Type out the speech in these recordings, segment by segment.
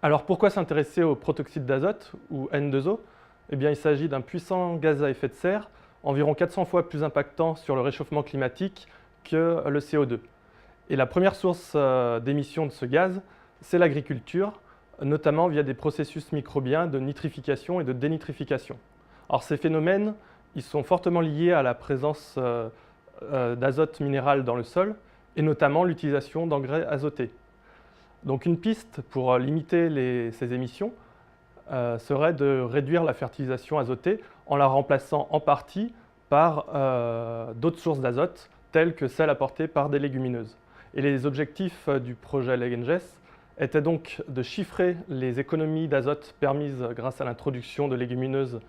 Alors pourquoi s'intéresser au protoxyde d'azote, ou N2O? Eh bien, il s'agit d'un puissant gaz à effet de serre, environ 400 fois plus impactant sur le réchauffement climatique que le CO2. Et la première source d'émission de ce gaz, c'est l'agriculture, notamment via des processus microbiens de nitrification et de dénitrification. Alors ces phénomènes, ils sont fortement liés à la présence d'azote minéral dans le sol, et notamment l'utilisation d'engrais azotés. Donc une piste pour limiter ces émissions serait de réduire la fertilisation azotée en la remplaçant en partie par d'autres sources d'azote, telles que celles apportées par des légumineuses. Et les objectifs du projet Legenges étaient donc de chiffrer les économies d'azote permises grâce à l'introduction de légumineuses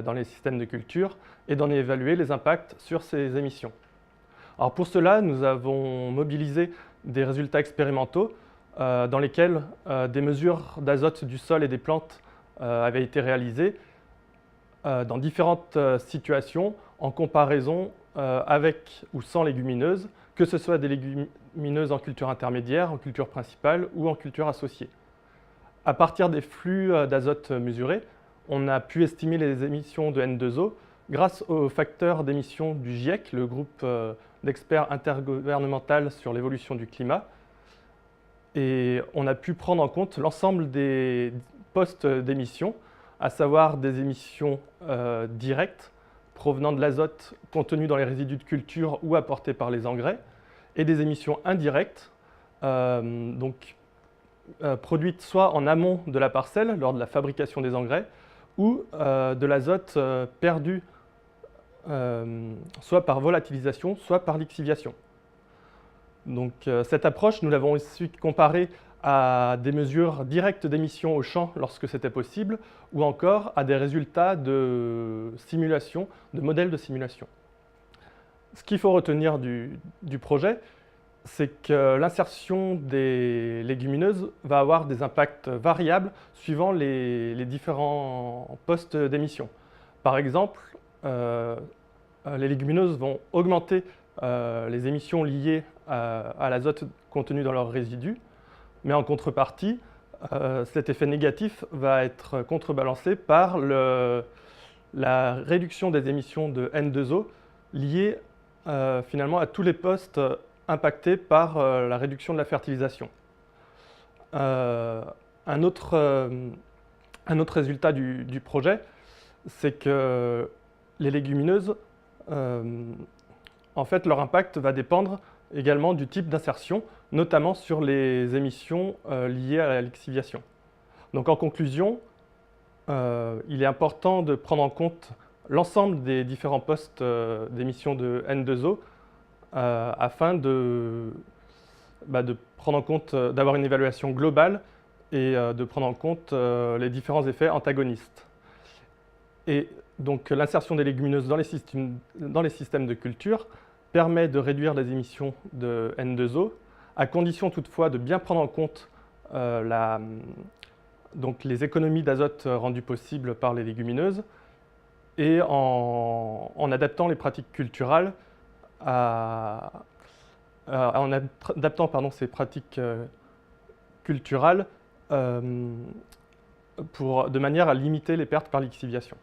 dans les systèmes de culture et d'en évaluer les impacts sur ces émissions. Alors pour cela, nous avons mobilisé des résultats expérimentaux dans lesquels des mesures d'azote du sol et des plantes avaient été réalisées dans différentes situations en comparaison avec ou sans légumineuses, que ce soit des légumineuses en culture intermédiaire, en culture principale ou en culture associée. À partir des flux d'azote mesurés, on a pu estimer les émissions de N2O grâce au facteur d'émission du GIEC, le groupe d'experts intergouvernemental sur l'évolution du climat. Et on a pu prendre en compte l'ensemble des postes d'émission, à savoir des émissions directes provenant de l'azote contenu dans les résidus de culture ou apportés par les engrais, et des émissions indirectes, produites soit en amont de la parcelle lors de la fabrication des engrais, ou de l'azote perdu soit par volatilisation, soit par lixiviation. Donc, cette approche, nous l'avons ensuite comparée à des mesures directes d'émissions au champ lorsque c'était possible, ou encore à des résultats de simulation, de modèles de simulation. Ce qu'il faut retenir du projet, c'est que l'insertion des légumineuses va avoir des impacts variables suivant les différents postes d'émission. Par exemple, les légumineuses vont augmenter les émissions liées à l'azote contenu dans leurs résidus, mais en contrepartie, cet effet négatif va être contrebalancé par la réduction des émissions de N2O liées finalement à tous les postes impactés par la réduction de la fertilisation. Un autre résultat du projet, c'est que les légumineuses, en fait, leur impact va dépendre également du type d'insertion, notamment sur les émissions liées à la lixiviation. Donc en conclusion, il est important de prendre en compte l'ensemble des différents postes d'émissions de N2O afin de prendre en compte, d'avoir une évaluation globale et de prendre en compte les différents effets antagonistes. Et donc l'insertion des légumineuses dans les systèmes de culture permet de réduire les émissions de N2O, à condition toutefois de bien prendre en compte les économies d'azote rendues possibles par les légumineuses et en adaptant les pratiques culturales ces pratiques culturales de manière à limiter les pertes par lixiviation.